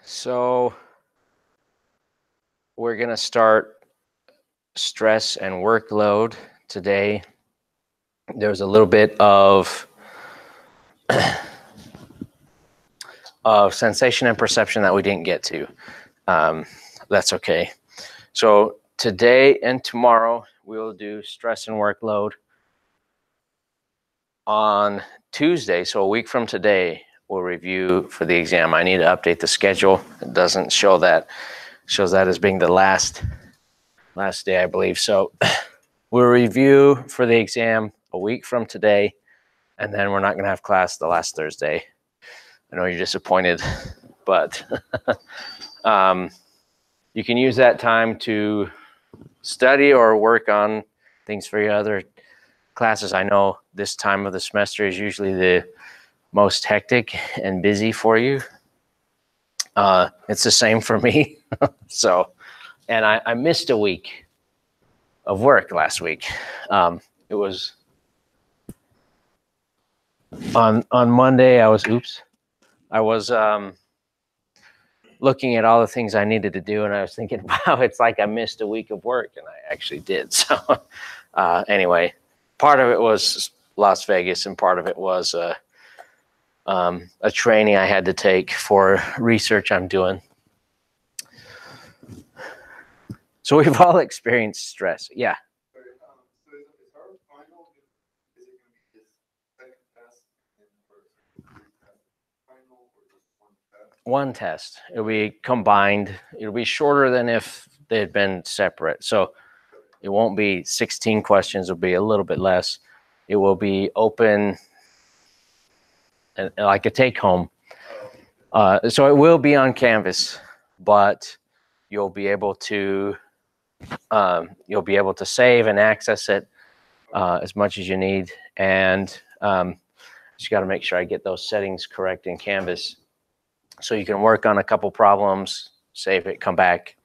So we're going to start stress and workload today. There's a little bit of sensation and perception that we didn't get to. That's okay. So today and tomorrow we'll do stress and workload. On Tuesday, so a week from today, we'll review for the exam. I need to update the schedule. It doesn't show that. It shows that as being the last day, I believe. So we'll review for the exam a week from today, and then we're not going to have class the last Thursday. I know you're disappointed, but you can use that time to study or work on things for your other classes. I know this time of the semester is usually the most hectic and busy for you. It's the same for me. So, and I missed a week of work last week. It was on Monday. I was looking at all the things I needed to do, and I was thinking, wow, it's like I missed a week of work, and I actually did. So anyway, part of it was Las Vegas, and part of it was a training I had to take for research I'm doing. So we've all experienced stress. Yeah. One test. It'll be combined. It'll be shorter than if they had been separate. So it won't be 16 questions. It'll be a little bit less. It will be open and like a take home. So it will be on Canvas, but you'll be able to save and access it as much as you need. And just got to make sure I get those settings correct in Canvas, so you can work on a couple problems, save it, come back.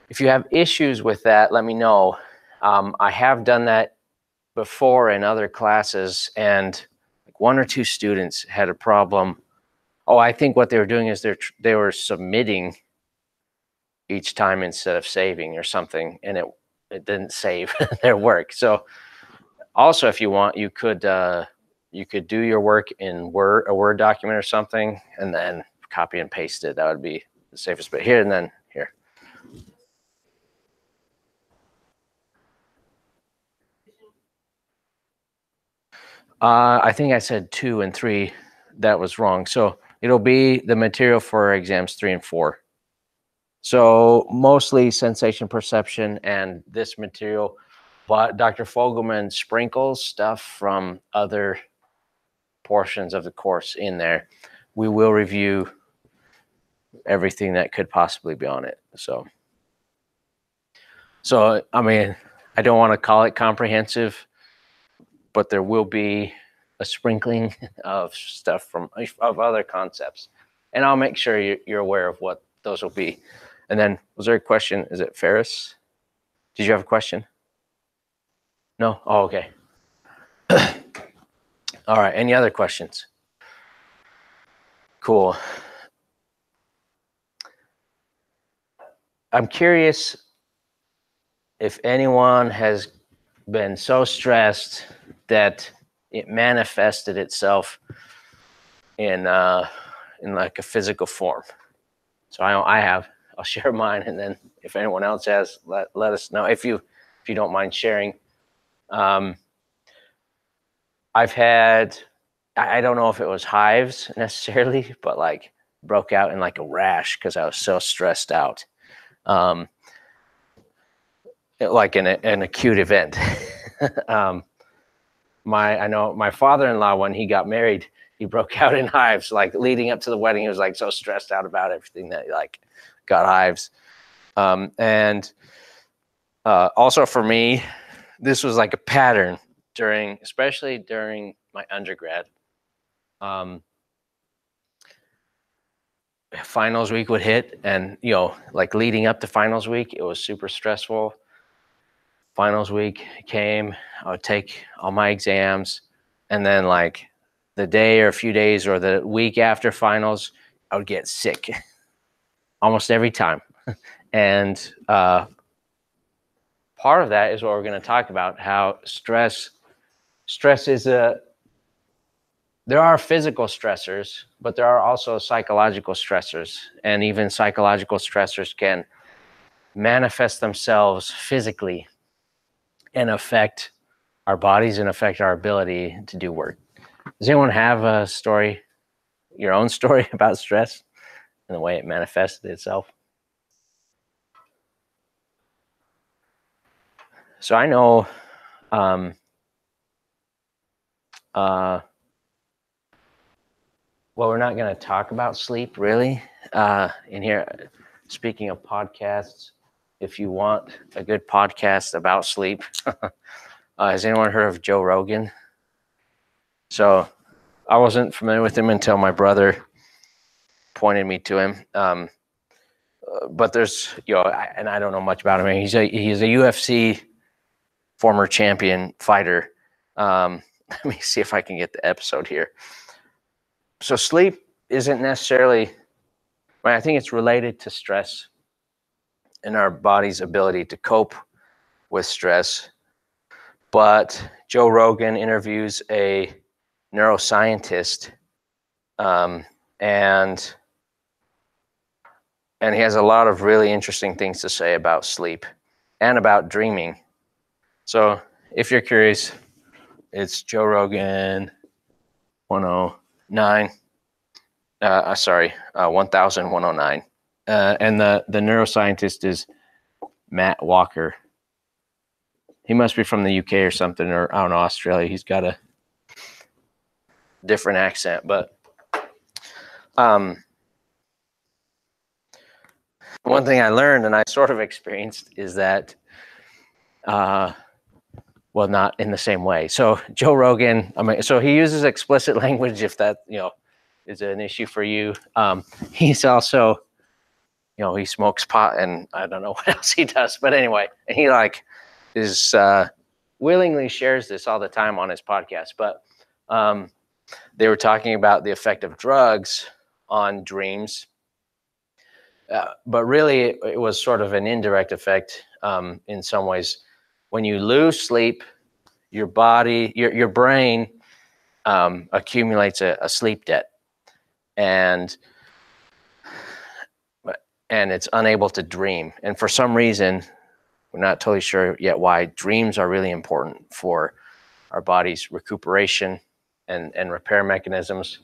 If you have issues with that, let me know. I have done that before in other classes, and like one or two students had a problem. Oh, I think what they were doing is they were submitting each time instead of saving or something, and it didn't save their work. So also, if you want, you could do your work in a Word document or something, and then copy and paste it. That would be the safest bet. Here and then here. I think I said 2 and 3. That was wrong. So it'll be the material for exams 3 and 4. So mostly sensation perception and this material, but Dr. Fogelman sprinkles stuff from other portions of the course in there. We will review everything that could possibly be on it. So I mean, I don't want to call it comprehensive, but there will be a sprinkling of stuff of other concepts, and I'll make sure you're aware of what those will be. And then, was there a question? Is it Ferris? Did you have a question? No? Oh, okay. All right, any other questions? Cool. I'm curious if anyone has been so stressed that it manifested itself in like a physical form. So I have. I'll share mine, and then if anyone else has, let us know if you don't mind sharing. I've had, I don't know if it was hives necessarily, but like broke out in like a rash because I was so stressed out. Like an acute event. I know my father-in-law, when he got married, he broke out in hives. Like leading up to the wedding, he was like so stressed out about everything that like got hives. And also for me, this was like a pattern especially during my undergrad. Finals week would hit, and like leading up to finals week, it was super stressful. Finals week came, I would take all my exams, and then like the day or a few days or the week after finals, I would get sick. almost every time. And part of that is what we're going to talk about, how stress is there are physical stressors, but there are also psychological stressors. And even psychological stressors can manifest themselves physically and affect our bodies and affect our ability to do work. Does anyone have a story, your own story about stress and the way it manifested itself? So I know well, we're not going to talk about sleep really in here. Speaking of podcasts, if you want a good podcast about sleep, has anyone heard of Joe Rogan? So I wasn't familiar with him until my brother pointed me to him. But there's, and I don't know much about him. He's a UFC former champion fighter. Let me see if I can get the episode here. So sleep isn't necessarily, I think it's related to stress and our body's ability to cope with stress. But Joe Rogan interviews a neuroscientist, and he has a lot of really interesting things to say about sleep and about dreaming. So if you're curious, it's Joe Rogan 109. 1109. And the neuroscientist is Matt Walker. He must be from the UK or something, or I don't know, Australia. He's got a different accent, but one thing I learned and I sort of experienced is that, well, not in the same way. So Joe Rogan, so he uses explicit language if that, is an issue for you. He's also, he smokes pot and I don't know what else he does, but anyway, he is willingly shares this all the time on his podcast. But they were talking about the effect of drugs on dreams. But really, it was sort of an indirect effect in some ways. When you lose sleep, your body, your brain accumulates a sleep debt, and it's unable to dream. And for some reason, we're not totally sure yet why, dreams are really important for our body's recuperation and repair mechanisms.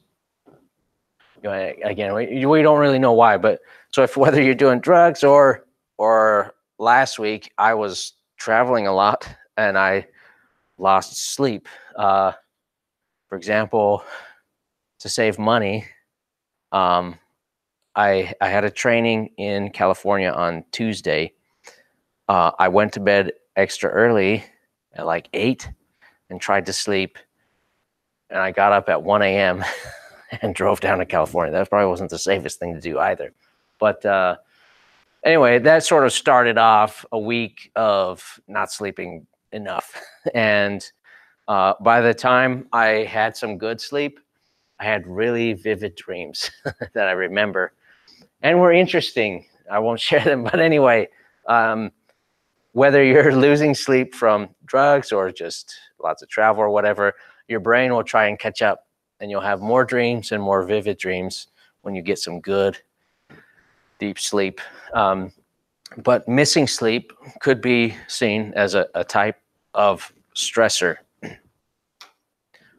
Again, we don't really know why, but so whether you're doing drugs or last week I was traveling a lot and I lost sleep. For example, to save money, I had a training in California on Tuesday. I went to bed extra early at like 8 and tried to sleep, and I got up at 1 a.m. and drove down to California. That probably wasn't the safest thing to do either. But anyway, that sort of started off a week of not sleeping enough. And by the time I had some good sleep, I had really vivid dreams that I remember and were interesting. I won't share them, but anyway, whether you're losing sleep from drugs or just lots of travel or whatever, your brain will try and catch up, and you'll have more dreams and more vivid dreams when you get some good, deep sleep. But missing sleep could be seen as a type of stressor.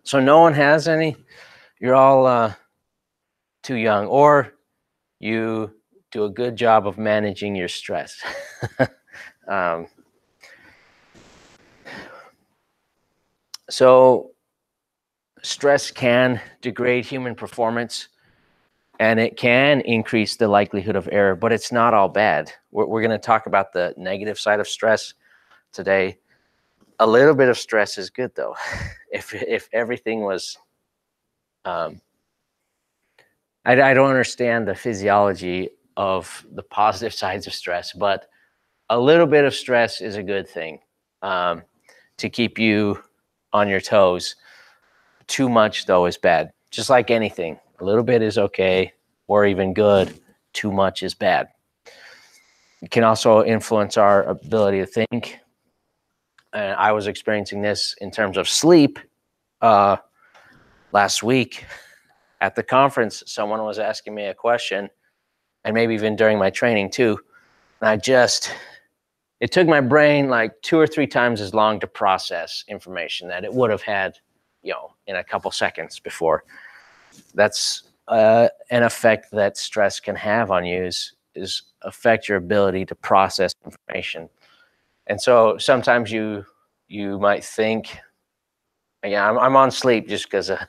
So no one has any? You're all too young, or you do a good job of managing your stress. So stress can degrade human performance, and it can increase the likelihood of error, but it's not all bad. We're going to talk about the negative side of stress today. A little bit of stress is good, though. If everything was, I don't understand the physiology of the positive sides of stress, but a little bit of stress is a good thing to keep you on your toes. Too much, though, is bad. Just like anything, a little bit is okay or even good. Too much is bad. It can also influence our ability to think. And I was experiencing this in terms of sleep last week at the conference. Someone was asking me a question, and maybe even during my training too. And it took my brain like 2 or 3 times as long to process information that it would have had, in a couple seconds before. That's an effect that stress can have on you is affect your ability to process information. And so sometimes you might think, I'm on sleep just because it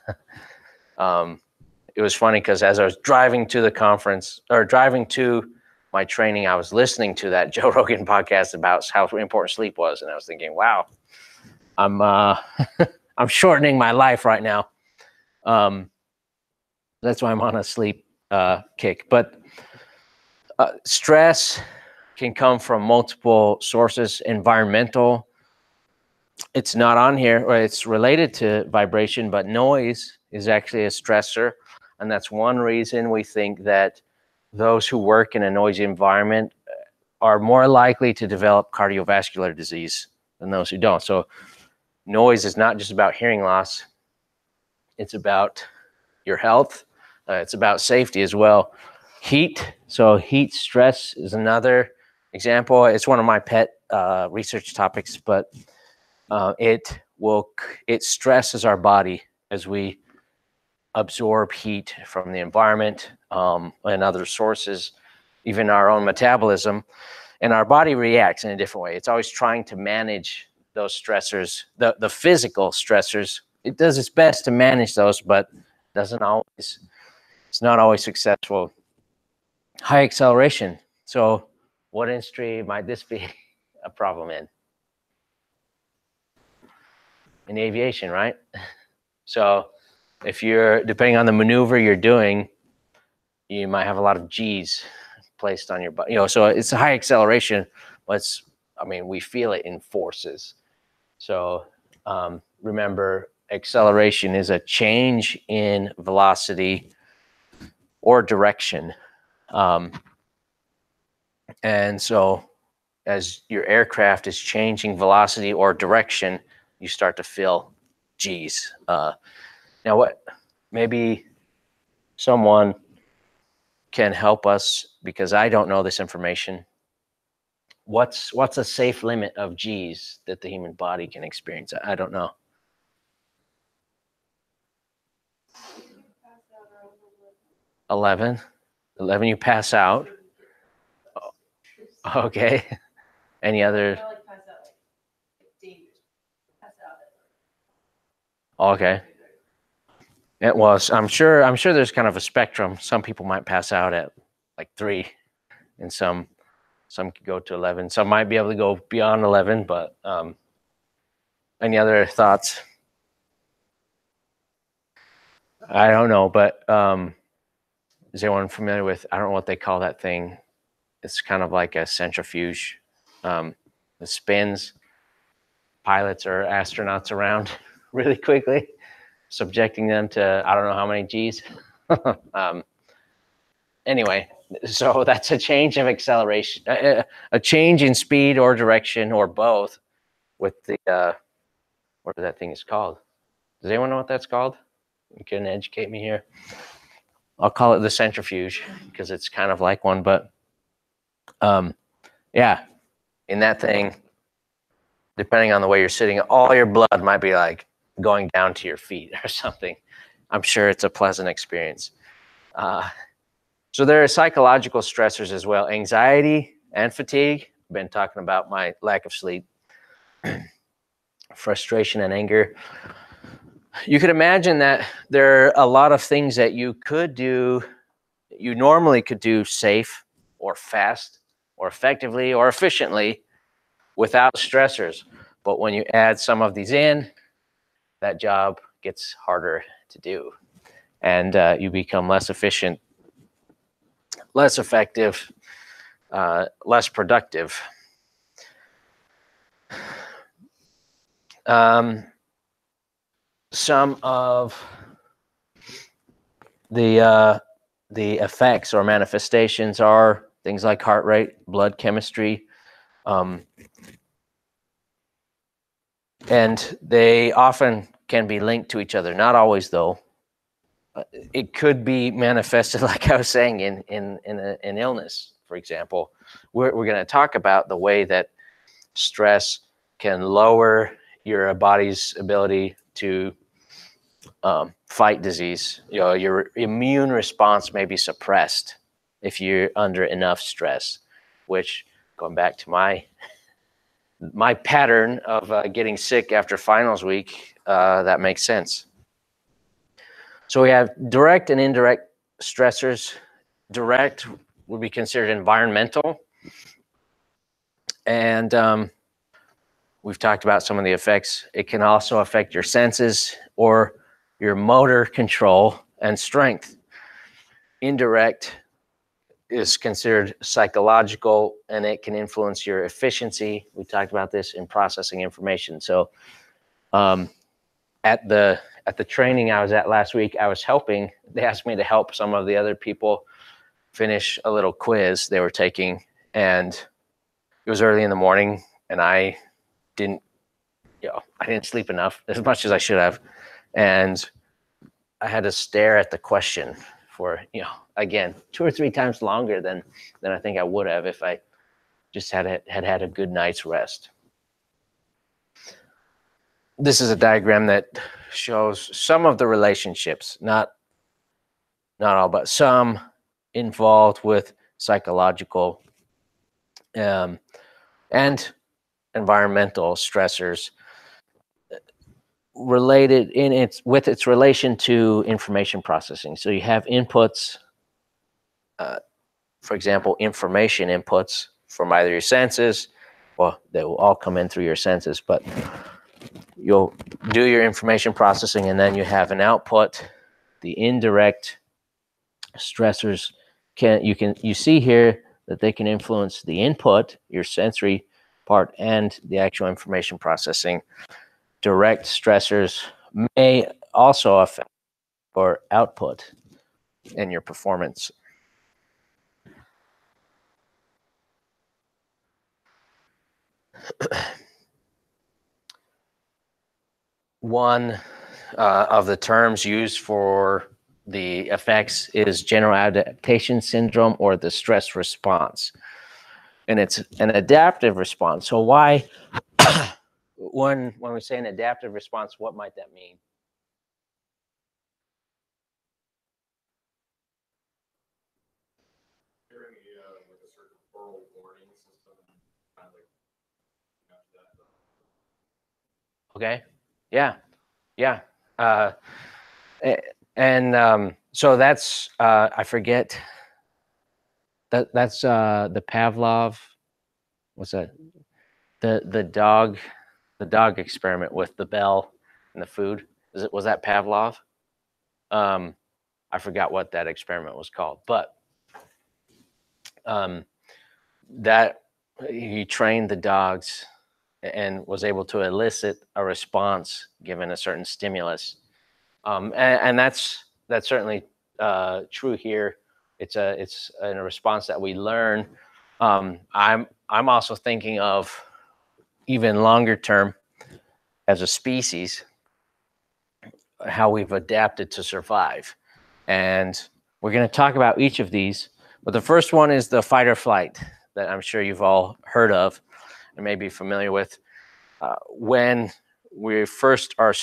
was funny because as I was driving to the conference or driving to my training, I was listening to that Joe Rogan podcast about how important sleep was. And I was thinking, wow, I'm I'm shortening my life right now. That's why I'm on a sleep kick. But stress can come from multiple sources. Environmental, it's not on here, or it's related to vibration, but noise is actually a stressor. And that's one reason we think that those who work in a noisy environment are more likely to develop cardiovascular disease than those who don't. So noise is not just about hearing loss. It's about your health. It's about safety as well. Heat. So heat stress is another example. It's one of my pet research topics, but it stresses our body as we absorb heat from the environment and other sources, even our own metabolism, and our body reacts in a different way. It's always trying to manage those stressors, the physical stressors. It does its best to manage those, but it's not always successful. High acceleration. So what industry might this be a problem in? In aviation, right? So if you're, depending on the maneuver you're doing, you might have a lot of G's placed on your body. So it's a high acceleration, but we feel it in forces. So remember, acceleration is a change in velocity or direction. And so as your aircraft is changing velocity or direction, you start to feel G's. Now, maybe someone can help us, because I don't know this information. What's a safe limit of G's that the human body can experience? I don't know. 11, you pass out. Okay. Any other? Okay. It was. I'm sure there's kind of a spectrum. Some people might pass out at like 3, and some could go to 11. Some might be able to go beyond 11. But any other thoughts? I don't know, but is anyone familiar with? I don't know what they call that thing. It's kind of like a centrifuge. It spins pilots or astronauts around really quickly, subjecting them to I don't know how many G's. Anyway, so that's a change of acceleration, a change in speed or direction or both with the, what that thing is called. Does anyone know what that's called? You can educate me here. I'll call it the centrifuge because it's kind of like one, but yeah, in that thing, depending on the way you're sitting, all your blood might be like going down to your feet or something. I'm sure it's a pleasant experience. So there are psychological stressors as well. Anxiety and fatigue. I've been talking about my lack of sleep. Frustration and anger. You could imagine that there are a lot of things that you could do, you normally could do safe or fast or effectively or efficiently without stressors. But when you add some of these in, that job gets harder to do. And you become less efficient, less effective, less productive. Some of the effects or manifestations are things like heart rate, blood chemistry. And they often can be linked to each other. Not always, though. It could be manifested, like I was saying, in an illness, for example. We're going to talk about the way that stress can lower your body's ability to fight disease. Your immune response may be suppressed if you're under enough stress, which, going back to my pattern of getting sick after finals week, that makes sense. So we have direct and indirect stressors. Direct would be considered environmental. And we've talked about some of the effects. It can also affect your senses or your motor control and strength. Indirect is considered psychological, and it can influence your efficiency. We talked about this in processing information. So at the training I was at last week, I was helping. They asked me to help some of the other people finish a little quiz they were taking, and it was early in the morning, and I didn't sleep enough, as much as I should have, and I had to stare at the question for, again, 2 or 3 times longer than I think I would have if I just had a good night's rest. This is a diagram that shows some of the relationships, not all, but some, involved with psychological and environmental stressors related with its relation to information processing. So you have inputs, for example, information inputs from either your senses. Well, they will all come in through your senses, but you'll do your information processing, and then you have an output. The indirect stressors you see here that they can influence the input, your sensory part, and the actual information processing. Direct stressors may also affect your output and your performance. One of the terms used for the effects is general adaptation syndrome, or the stress response. And it's an adaptive response. So why, when we say an adaptive response, what might that mean? Like a certain oral warning system, kind of like Okay. Yeah. So that's I forget that's the Pavlov. What's that? The dog experiment with the bell and the food. Was that Pavlov? I forgot what that experiment was called, but that he trained the dogs and was able to elicit a response given a certain stimulus. And that's certainly true here. It's a response that we learn. I'm also thinking of even longer term as a species, how we've adapted to survive. And we're going to talk about each of these. But the first one is the fight or flight that I'm sure you've all heard of and may be familiar with. When we first are,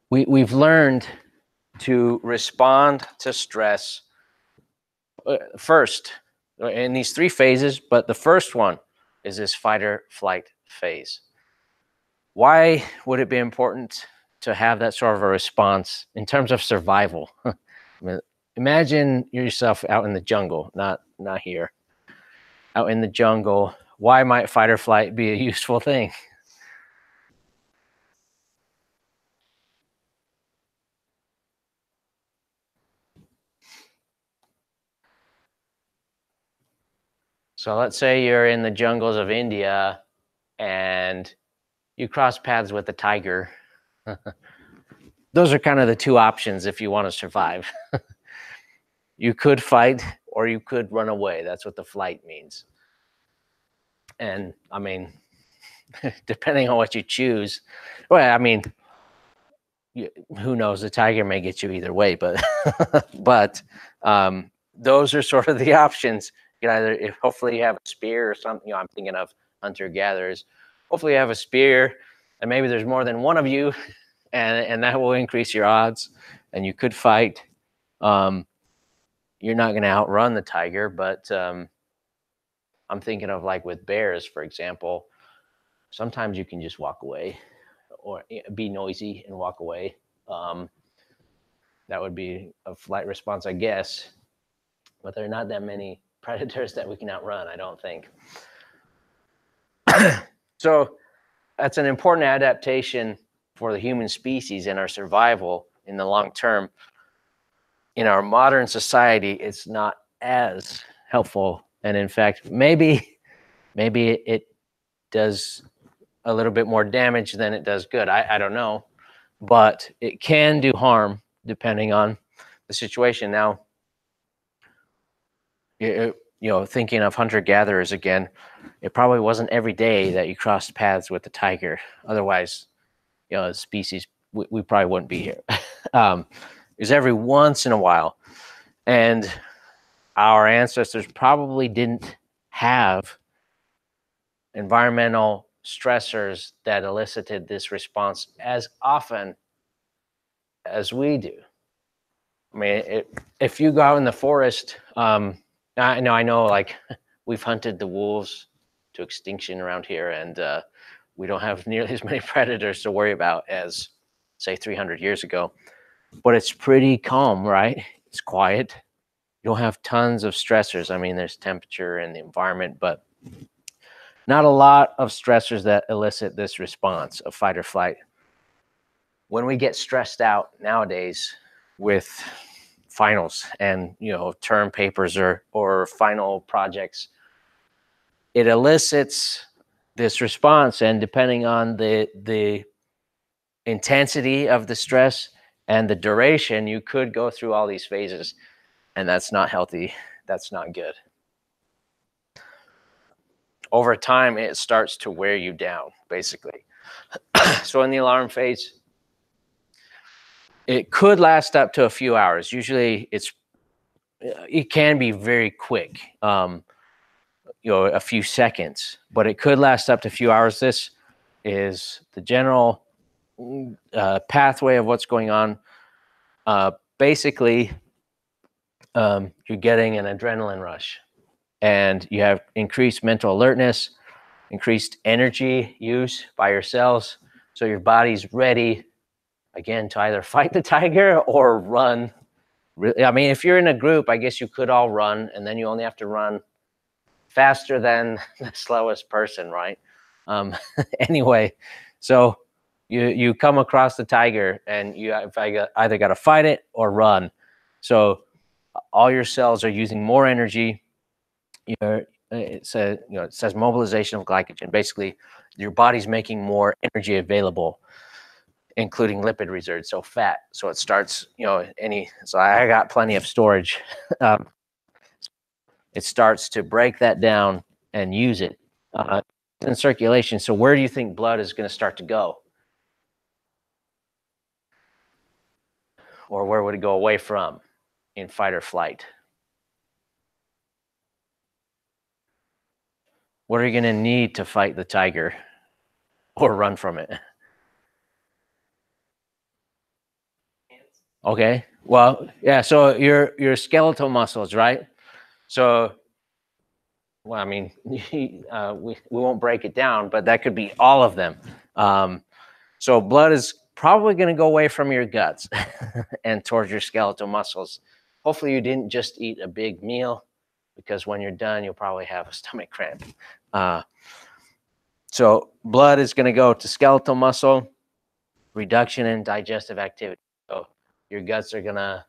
we've learned to respond to stress first in these 3 phases, but the first one is this fight or flight phase. Why would it be important to have that sort of a response in terms of survival? I mean, imagine yourself out in the jungle, not here, out in the jungle. Why might fight or flight be a useful thing? So let's say you're in the jungles of India and you cross paths with a tiger. Those are kind of the 2 options if you want to survive. You could fight or you could run away. That's what the flight means. And I mean, depending on what you choose, well, I mean, who knows? The tiger may get you either way, but but those are sort of the options. You can either, if hopefully you have a spear or something. I'm thinking of hunter gatherers. Hopefully you have a spear, and maybe there's more than one of you, and that will increase your odds, and you could fight. You're not going to outrun the tiger, but I'm thinking of like with bears, for example. Sometimes you can just walk away, or be noisy and walk away. That would be a flight response, I guess. But there are not that many predators that we can outrun, I don't think. So that's an important adaptation for the human species and our survival in the long term. In our modern society, it's not as helpful. And in fact, maybe it does a little bit more damage than it does good. I don't know. But it can do harm depending on the situation. Now, thinking of hunter-gatherers again, it probably wasn't every day that you crossed paths with the tiger. Otherwise, the species, we probably wouldn't be here. It was every once in a while. And our ancestors probably didn't have environmental stressors that elicited this response as often as we do. I mean, if you go out in the forest, I know, like we've hunted the wolves to extinction around here, and we don't have nearly as many predators to worry about as, say, 300 years ago. But it's pretty calm, right? It's quiet. You don't have tons of stressors. I mean, there's temperature and the environment, but not a lot of stressors that elicit this response of fight or flight. When we get stressed out nowadays with finals and term papers or final projects, it elicits this response, and depending on the intensity of the stress and the duration, you could go through all these phases, and that's not healthy. That's not good. Over time, it starts to wear you down, basically. So in the alarm phase, it could last up to a few hours. Usually it can be very quick, a few seconds, but it could last up to a few hours. This is the general pathway of what's going on. Basically, you're getting an adrenaline rush, and you have increased mental alertness, increased energy use by your cells. So your body's ready, again, to either fight the tiger or run. I mean, if you're in a group, I guess you could all run, and then you only have to run faster than the slowest person, right? Anyway, so you come across the tiger, and you either got to fight it or run. So all your cells are using more energy. It says mobilization of glycogen. Basically, your body's making more energy available, including lipid reserves, so fat. So it starts, so I got plenty of storage. It starts to break that down and use it in circulation. So where do you think blood is going to start to go? Or where would it go away from in fight or flight? What are you going to need to fight the tiger or run from it? Okay, well, yeah, so your skeletal muscles, right? So, well, I mean, we won't break it down, but that could be all of them. So blood is probably going to go away from your guts and towards your skeletal muscles. Hopefully you didn't just eat a big meal, because when you're done, you'll probably have a stomach cramp. So blood is going to go to skeletal muscle, reduction in digestive activity. So your guts are going to,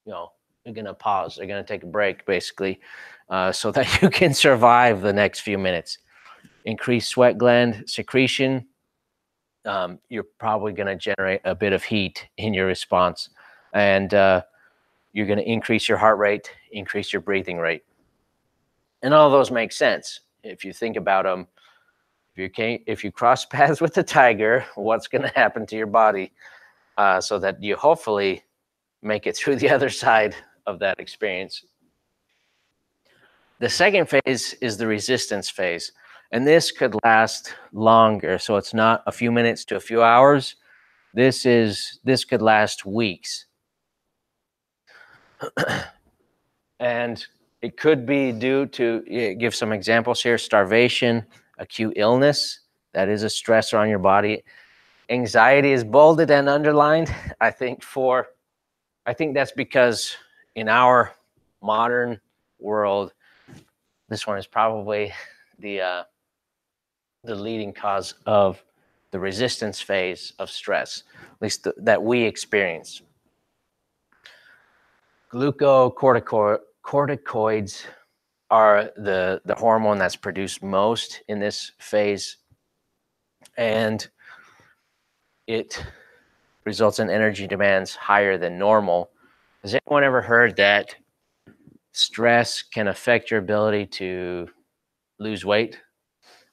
they're going to pause. They're going to take a break, basically, so that you can survive the next few minutes. Increased sweat gland secretion. You're probably going to generate a bit of heat in your response. And you're going to increase your heart rate, increase your breathing rate. And all of those make sense. If you think about them, if you cross paths with a tiger, what's going to happen to your body so that you hopefully make it through the other side of that experience. The second phase is the resistance phase, and this could last longer. So it's not a few minutes to a few hours. This could last weeks. And it could be due to, give some examples here, starvation, acute illness, that is a stressor on your body. Anxiety is bolded and underlined. I think that's because in our modern world, this one is probably the leading cause of the resistance phase of stress, at least that we experience. Glucocorticoids are the hormone that's produced most in this phase, and it results in energy demands higher than normal. Has anyone ever heard that stress can affect your ability to lose weight?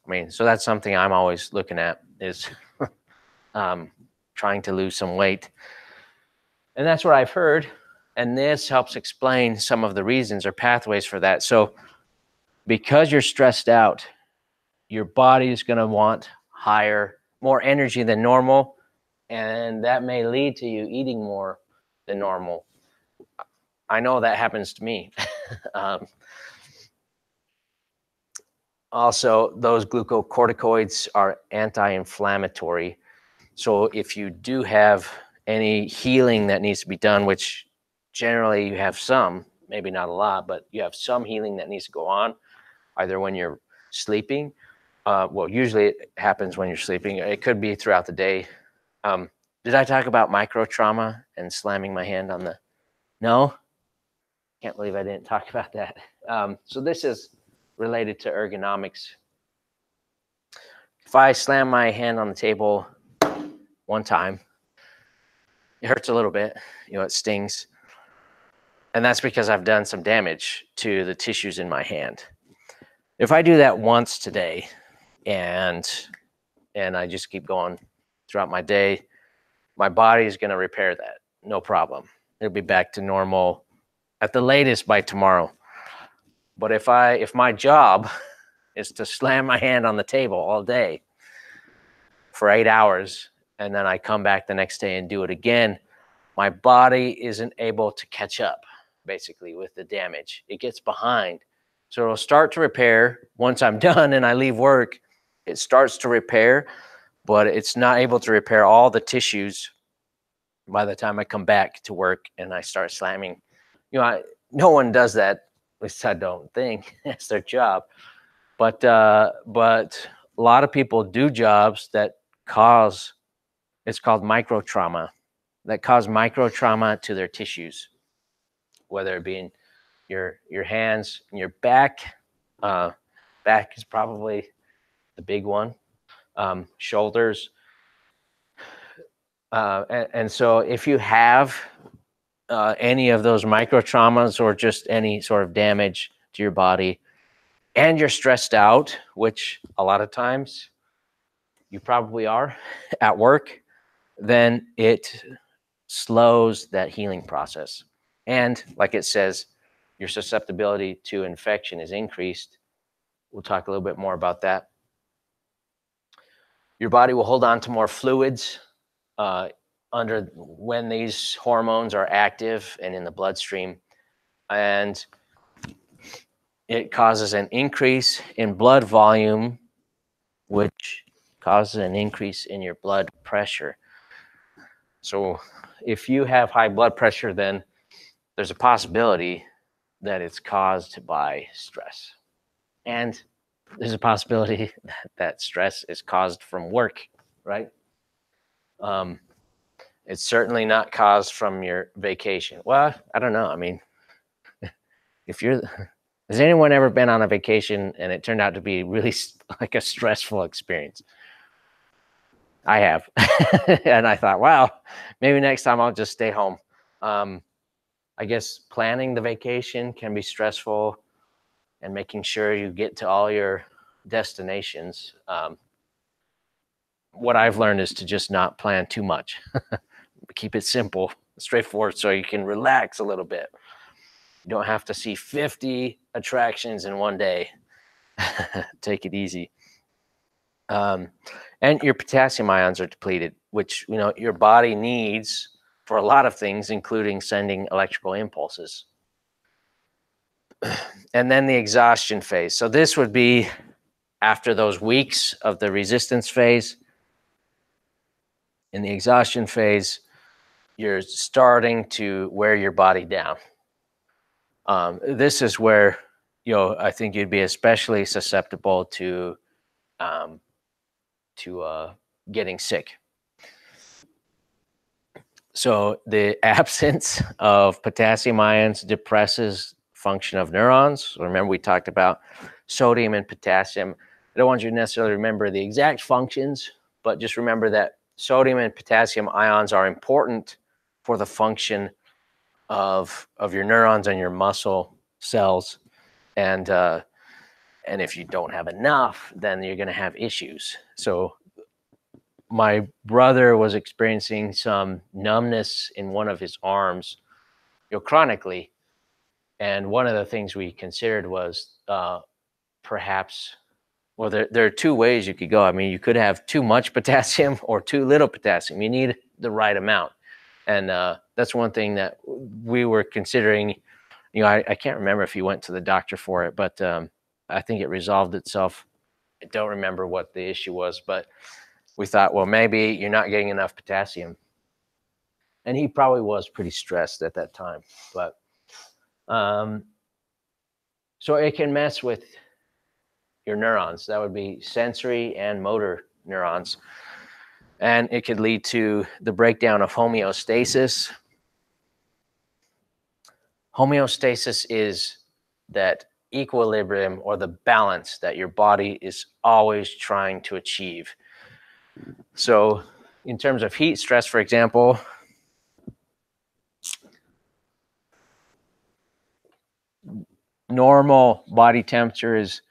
I mean, so that's something I'm always looking at, is trying to lose some weight. And that's what I've heard. And this helps explain some of the reasons or pathways for that. So because you're stressed out, your body is going to want more energy than normal. And that may lead to you eating more than normal. I know that happens to me. Also, those glucocorticoids are anti-inflammatory. So if you do have any healing that needs to be done, which generally you have some, maybe not a lot, but you have some healing that needs to go on, either when you're sleeping. Well, usually it happens when you're sleeping. It could be throughout the day. Did I talk about micro trauma and slamming my hand on the... No? Can't believe I didn't talk about that. So this is related to ergonomics. If I slam my hand on the table one time, it hurts a little bit, it stings. And that's because I've done some damage to the tissues in my hand. If I do that once today and I just keep going throughout my day, my body is going to repair that, no problem. It'll be back to normal at the latest by tomorrow. But if my job is to slam my hand on the table all day for 8 hours, and then I come back the next day and do it again, my body isn't able to catch up, basically, with the damage. It gets behind. So it'll start to repair. Once I'm done and I leave work, it starts to repair, but it's not able to repair all the tissues by the time I come back to work and I start slamming. No one does that, at least I don't think. It's their job. But a lot of people do jobs that cause, it's called micro trauma, that cause micro trauma to their tissues, whether it be in your hands and your back. Back is probably the big one. Shoulders. And so if you have any of those micro traumas or just any sort of damage to your body, and you're stressed out, which a lot of times you probably are at work, then it slows that healing process. And like it says, your susceptibility to infection is increased. We'll talk a little bit more about that. Your body will hold on to more fluids when these hormones are active and in the bloodstream. And it causes an increase in blood volume, which causes an increase in your blood pressure. So if you have high blood pressure, then there's a possibility that it's caused by stress. And there's a possibility that stress is caused from work, right? It's certainly not caused from your vacation. Well, I don't know. I mean, has anyone ever been on a vacation and it turned out to be really like a stressful experience? I have. And I thought, wow, maybe next time I'll just stay home. I guess planning the vacation can be stressful, and making sure you get to all your destinations. What I've learned is to just not plan too much. Keep it simple, straightforward, so you can relax a little bit. You don't have to see 50 attractions in one day. Take it easy. And your potassium ions are depleted, which your body needs for a lot of things, including sending electrical impulses. And then the exhaustion phase. So this would be after those weeks of the resistance phase. In the exhaustion phase, you're starting to wear your body down. This is where I think you'd be especially susceptible to getting sick. So the absence of potassium ions depresses function of neurons. Remember, we talked about sodium and potassium. I don't want you to necessarily remember the exact functions, but just remember that sodium and potassium ions are important for the function of your neurons and your muscle cells. And if you don't have enough, then you're going to have issues. So my brother was experiencing some numbness in one of his arms, chronically. And one of the things we considered was perhaps, well, there are two ways you could go. I mean, you could have too much potassium or too little potassium. You need the right amount. And that's one thing that we were considering. I can't remember if he went to the doctor for it, but I think it resolved itself. I don't remember what the issue was, but we thought, well, maybe you're not getting enough potassium. And he probably was pretty stressed at that time. But so it can mess with your neurons. That would be sensory and motor neurons. And it could lead to the breakdown of homeostasis. Homeostasis is that equilibrium or the balance that your body is always trying to achieve. So in terms of heat stress, for example, normal body temperature is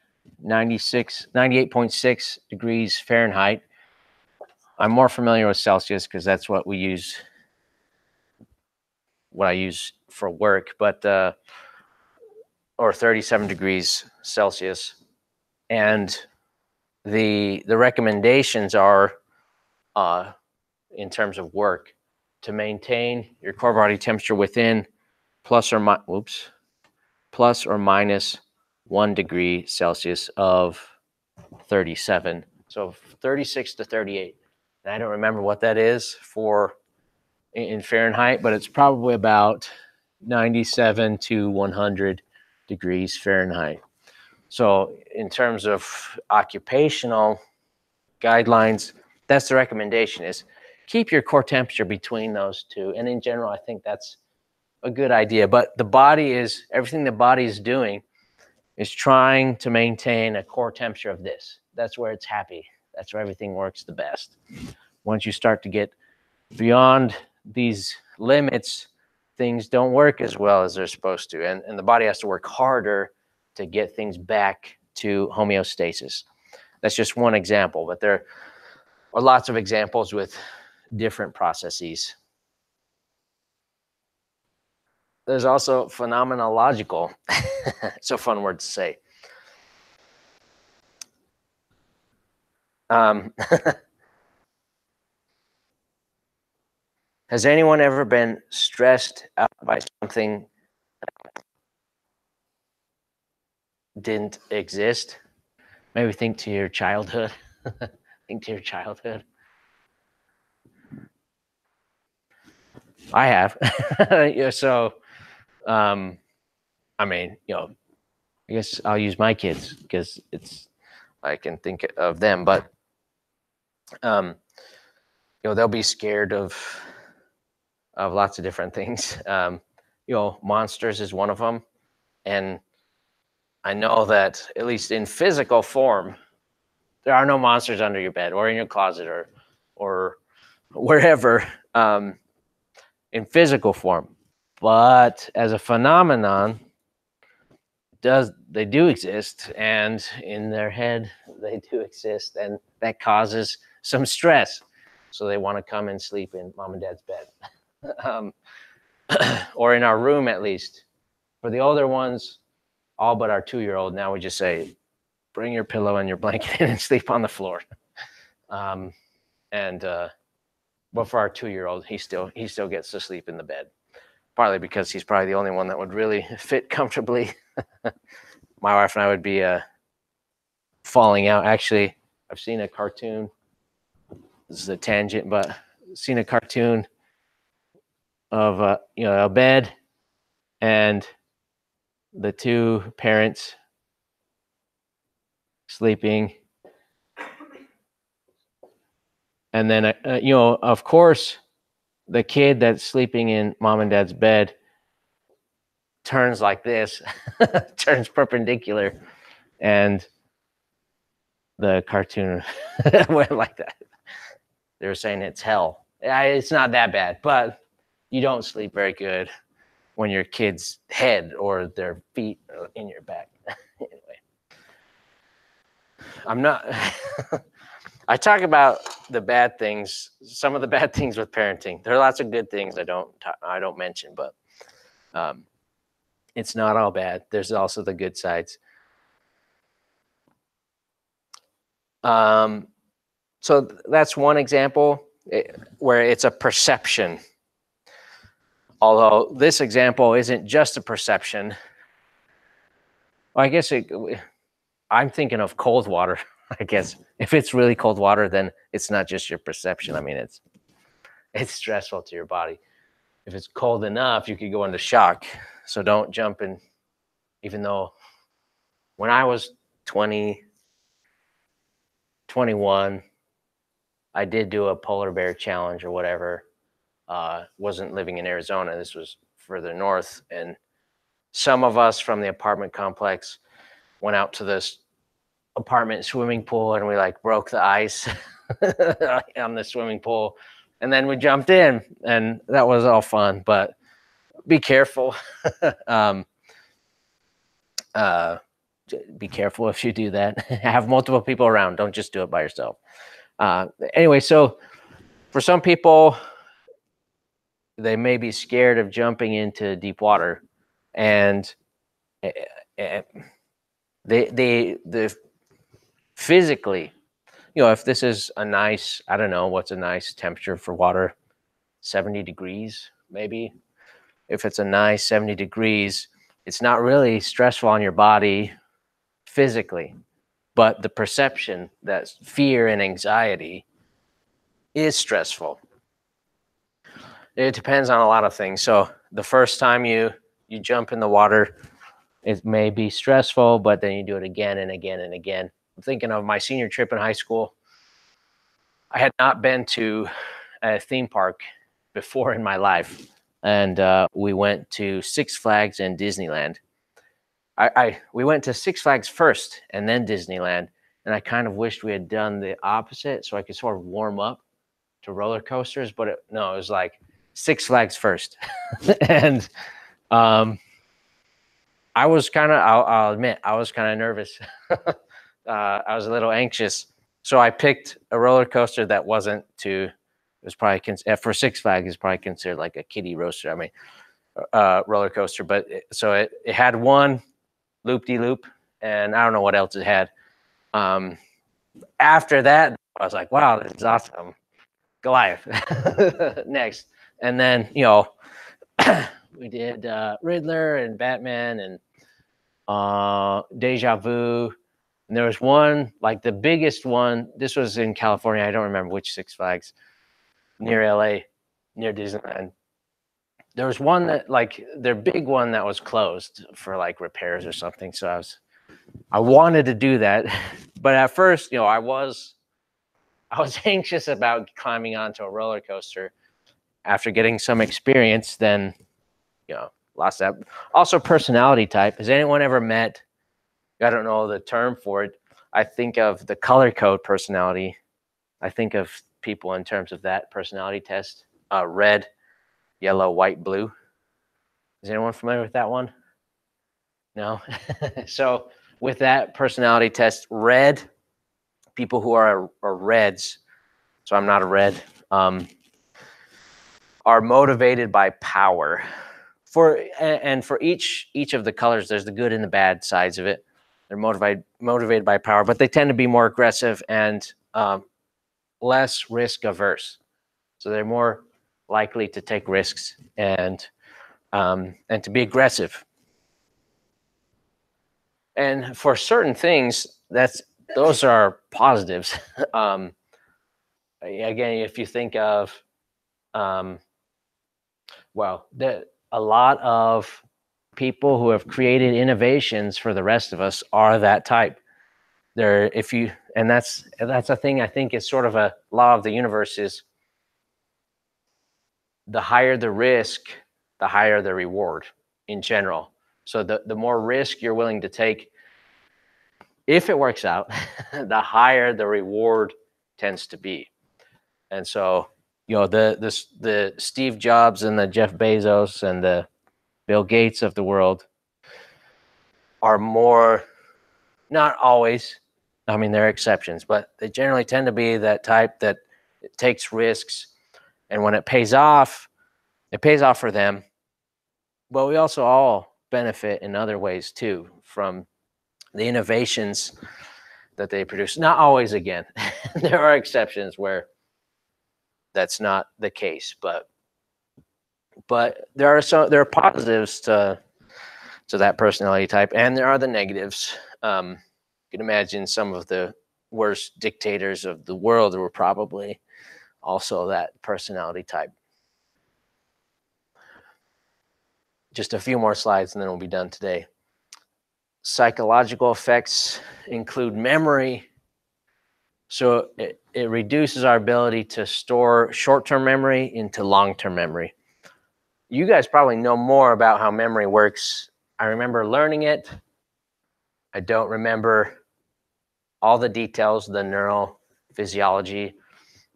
98.6 degrees Fahrenheit. I'm more familiar with Celsius because that's what I use for work, but or 37 degrees Celsius. And the recommendations are in terms of work to maintain your core body temperature within plus or minus 1 degree Celsius of 37. So 36 to 38. And I don't remember what that is in Fahrenheit, but it's probably about 97 to 100 degrees Fahrenheit. So in terms of occupational guidelines, that's the recommendation, is keep your core temperature between those two. And in general, I think that's a good idea. But everything the body is doing is trying to maintain a core temperature of this. That's where it's happy. That's where everything works the best. Once you start to get beyond these limits, things don't work as well as they're supposed to. And the body has to work harder to get things back to homeostasis. That's just one example, but there are lots of examples with different processes. There's also phenomenological. It's a fun word to say. Has anyone ever been stressed out by something that didn't exist? Maybe think to your childhood. Think to your childhood. I have. So, I mean, I guess I'll use my kids because I can think of them, but they'll be scared of lots of different things. Monsters is one of them, and I know that at least in physical form, there are no monsters under your bed or in your closet or wherever. In physical form, But as a phenomenon, they do exist, and in their head they do exist, and that causes some stress. So they want to come and sleep in mom and dad's bed, or in our room at least. For the older ones, all but our 2-year-old, now we just say, bring your pillow and your blanket in and sleep on the floor. But for our 2-year-old, he still gets to sleep in the bed, partly because he's probably the only one that would really fit comfortably. My wife and I would be falling out. Actually, I've seen a cartoon. This is a tangent, but I've seen a cartoon of a bed and the two parents sleeping, and then of course, the kid that's sleeping in mom and dad's bed turns like this, turns perpendicular, and the cartoon went like that. They were saying it's hell. It's not that bad, but you don't sleep very good when your kid's head or their feet are in your back. Anyway, I'm not. I talk about the bad things, some of the bad things with parenting. There are lots of good things I don't mention, but it's not all bad. There's also the good sides. So that's one example where it's a perception. Although this example isn't just a perception. Well, I guess I'm thinking of cold water. I guess if it's really cold water, then it's not just your perception. I mean, it's stressful to your body. If it's cold enough, you could go into shock. So don't jump in. Even though when I was 20, 21, I did do a polar bear challenge or whatever. Wasn't living in Arizona. This was further north. And some of us from the apartment complex went out to this apartment swimming pool, and we like broke the ice on the swimming pool. And then we jumped in, and that was all fun, but be careful. Be careful if you do that. Have multiple people around. Don't just do it by yourself. Anyway, so for some people, they may be scared of jumping into deep water, and they physically, if this is a nice, I don't know, what's a nice temperature for water? 70 degrees, maybe. If it's a nice 70 degrees, it's not really stressful on your body physically, but the perception that fear and anxiety is stressful. It depends on a lot of things. So the first time you jump in the water, it may be stressful, but then you do it again and again and again. I'm thinking of my senior trip in high school. I had not been to a theme park before in my life, and we went to Six Flags and Disneyland. We went to Six Flags first and then Disneyland, and I kind of wished we had done the opposite so I could sort of warm up to roller coasters, but it was like Six Flags first. And I was kind of, I'll admit, I was kind of nervous. I was a little anxious. So I picked a roller coaster that wasn't it was probably, for Six Flags, it's probably considered like a kiddie roaster. I mean, roller coaster. But it had one loop-de-loop, and I don't know what else it had. After that, I was like, wow, this is awesome. Goliath. Next. And then, we did Riddler and Batman and Deja Vu. And there was one, like the biggest one. This was in California. I don't remember which Six Flags, near LA, near Disneyland. There was one that, like, their big one that was closed for like repairs or something. So I wanted to do that, but at first, I was anxious about climbing onto a roller coaster. After getting some experience, then lost that. Also, personality type. Has anyone ever met? I don't know the term for it. I think of the color code personality. I think of people in terms of that personality test: red, yellow, white, blue. Is anyone familiar with that one? No? So with that personality test, red, people who are reds, so I'm not a red, are motivated by power. And for each of the colors, there's the good and the bad sides of it. They're motivated by power, but they tend to be more aggressive and less risk averse. So they're more likely to take risks and to be aggressive. And for certain things, those are positives. Again, if you think of, a lot of people who have created innovations for the rest of us are that type. And that's a thing I think is sort of a law of the universe, is the higher the risk, the higher the reward in general. So the more risk you're willing to take, if it works out, the higher the reward tends to be. And so, the Steve Jobs and the Jeff Bezos and the Bill Gates of the world are more, not always, I mean, there are exceptions, but they generally tend to be that type that it takes risks. And when it pays off for them. But we also all benefit in other ways too from the innovations that they produce. Not always, again. There are exceptions where that's not the case, but there are positives to that personality type, and there are the negatives. You can imagine some of the worst dictators of the world were probably also that personality type. Just a few more slides and then we'll be done today. Psychological effects include memory. So it reduces our ability to store short-term memory into long-term memory. You guys probably know more about how memory works. I remember learning it. I don't remember all the details, the neural physiology,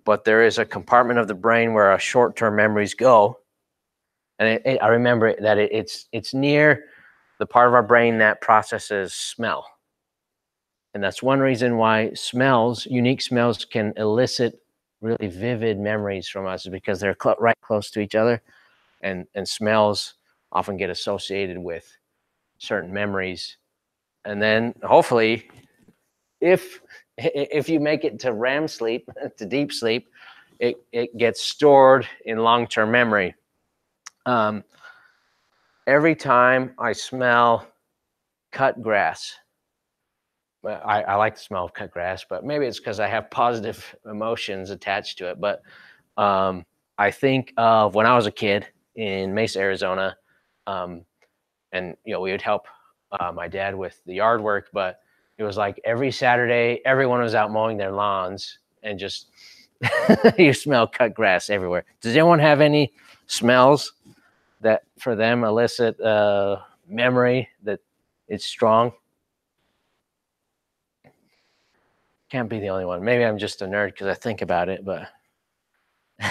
but there is a compartment of the brain where our short-term memories go. And I remember that it's near the part of our brain that processes smell. And that's one reason why unique smells can elicit really vivid memories from us, is because they're right close to each other. And smells often get associated with certain memories. And then hopefully, if you make it to REM sleep, to deep sleep, it gets stored in long-term memory. Every time I smell cut grass, I like the smell of cut grass, but maybe it's because I have positive emotions attached to it. But I think of when I was a kid in Mesa, Arizona, and we would help my dad with the yard work, but it was like every Saturday, everyone was out mowing their lawns, and just you smell cut grass everywhere. Does anyone have any smells that for them elicit memory that it's strong? Can't be the only one. Maybe I'm just a nerd because I think about it, but do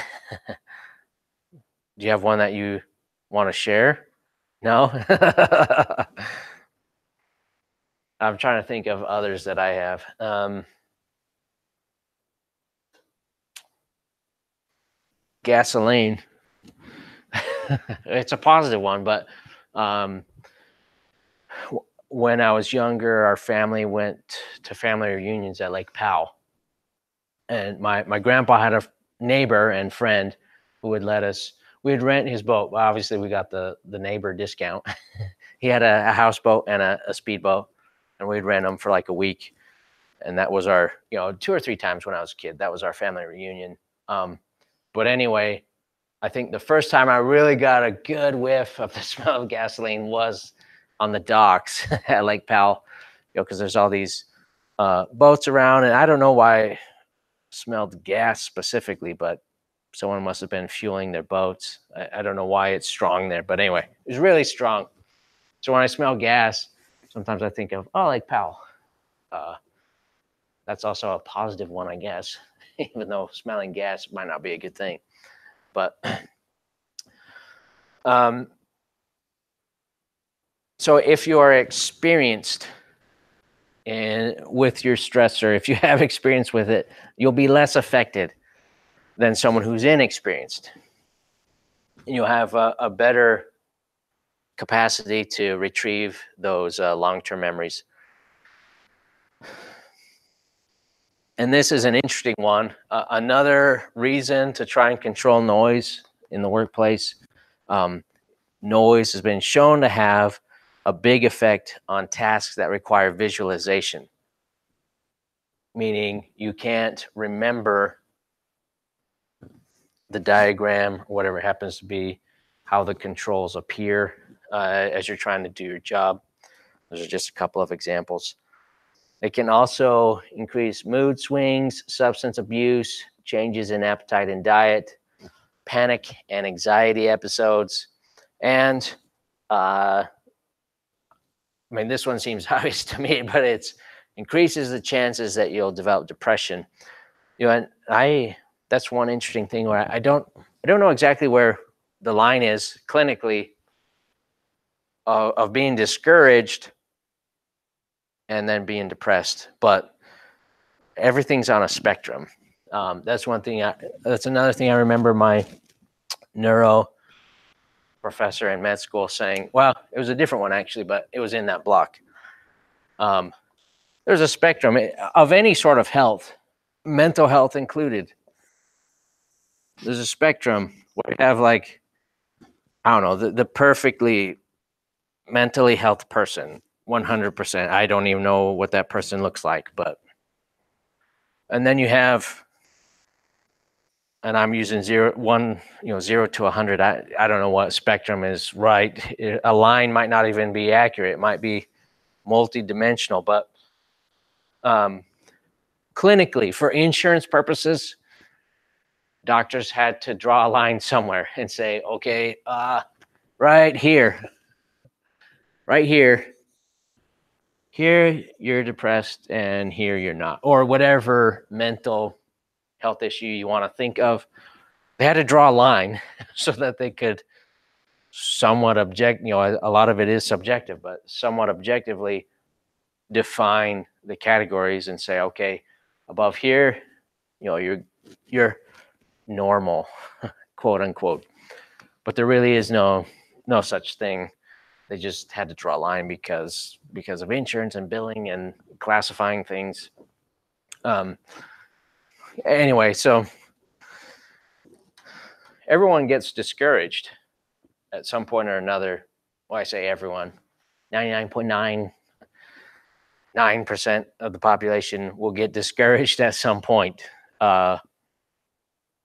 you have one that you want to share? No? I'm trying to think of others that I have. Gasoline. It's a positive one, but when I was younger, our family went to family reunions at Lake Powell. And my grandpa had a neighbor and friend who would we'd rent his boat. Well, obviously, we got the neighbor discount. He had a houseboat and a speedboat, and we'd rent them for like a week. And that was our, 2 or 3 times when I was a kid, that was our family reunion. But anyway, I think the first time I really got a good whiff of the smell of gasoline was on the docks at Lake Powell, because there's all these boats around, and I don't know why I smelled gas specifically, but someone must have been fueling their boats. I don't know why it's strong there, but anyway, it was really strong. So when I smell gas, sometimes I think of, Lake Powell. That's also a positive one, I guess, even though smelling gas might not be a good thing. But So if you are experienced with your stressor, if you have experience with it, you'll be less affected than someone who's inexperienced. You'll have a better capacity to retrieve those long-term memories. And this is an interesting one. Another reason to try and control noise in the workplace. Noise has been shown to have a big effect on tasks that require visualization, meaning you can't remember the diagram or whatever it happens to be, how the controls appear as you're trying to do your job. Those are just a couple of examples. It can also increase mood swings, substance abuse, changes in appetite and diet, panic and anxiety episodes, and I mean, this one seems obvious to me, but it's increases the chances that you'll develop depression. And that's one interesting thing where I don't know exactly where the line is clinically of being discouraged and then being depressed, but everything's on a spectrum. That's one thing. That's another thing I remember my neuro professor in med school saying. Well, it was a different one actually, but it was in that block. There's a spectrum of any sort of health, mental health included. There's a spectrum where you have like, I don't know, the perfectly mentally healthy person, 100%. I don't even know what that person looks like, and then you have, and I'm using 0 to 100. I don't know what spectrum is right. A line might not even be accurate. It might be multi-dimensional, but clinically, for insurance purposes, doctors had to draw a line somewhere and say, okay, right here, here you're depressed and here you're not, or whatever mental health issue you want to think of. They had to draw a line so that they could somewhat a lot of it is subjective, but somewhat objectively define the categories and say, okay, above here, you're normal, quote unquote. But there really is no such thing. They just had to draw a line because of insurance and billing and classifying things. Anyway, so everyone gets discouraged at some point or another. Well, I say everyone, 99.99% of the population will get discouraged at some point.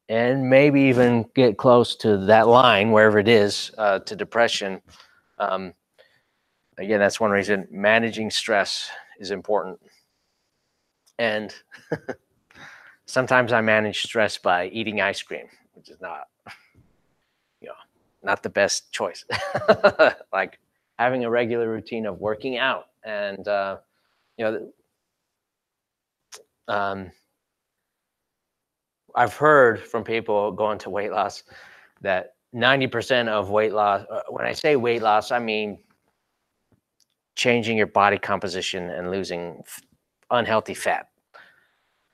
And maybe even get close to that line, wherever it is, to depression. Again, that's one reason managing stress is important. And sometimes I manage stress by eating ice cream, which is not the best choice. Like having a regular routine of working out and, I've heard from people going to weight loss that 90% of weight loss, when I say weight loss, I mean changing your body composition and losing unhealthy fat.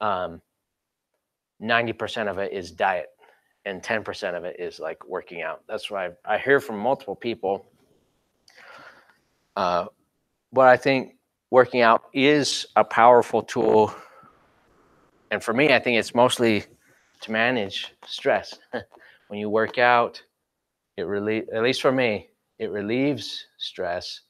90% of it is diet and 10% of it is like working out. That's why I hear from multiple people. But I think working out is a powerful tool. And for me, I think it's mostly to manage stress. When you work out, at least for me, it relieves stress.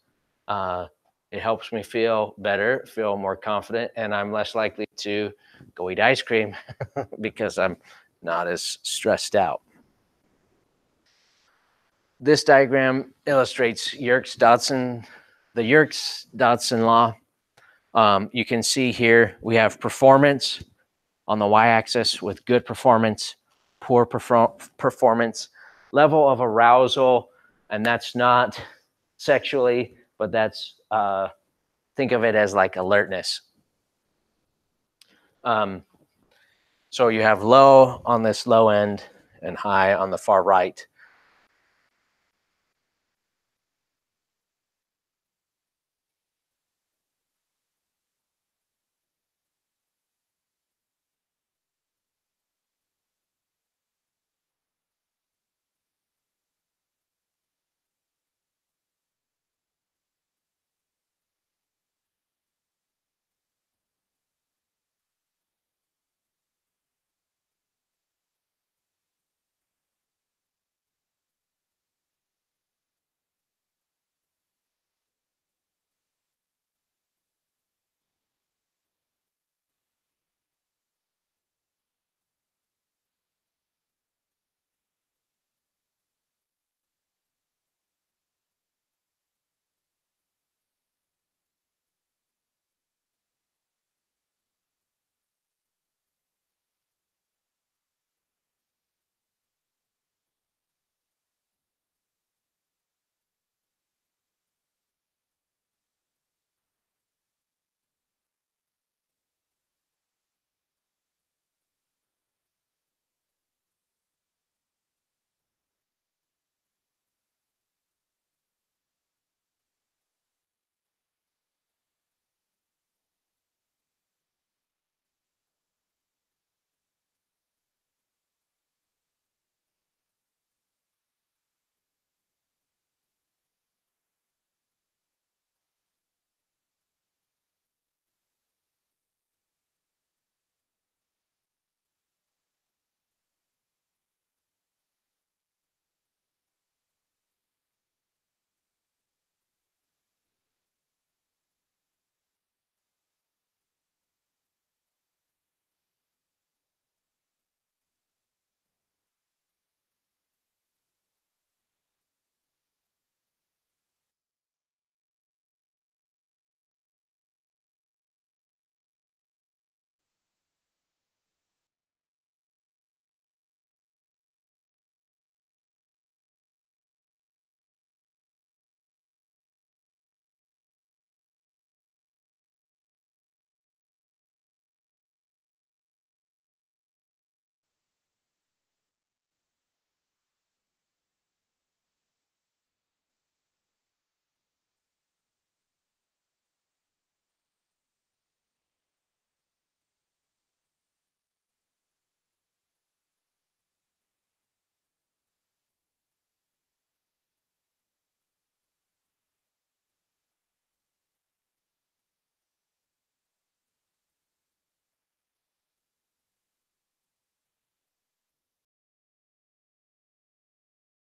It helps me feel better, feel more confident, and I'm less likely to go eat ice cream because I'm not as stressed out. This diagram illustrates the Yerkes-Dodson law. You can see here we have performance on the y-axis with good performance, poor performance, level of arousal, and that's not sexually, but that's, think of it as like alertness. So you have low on this low end and high on the far right.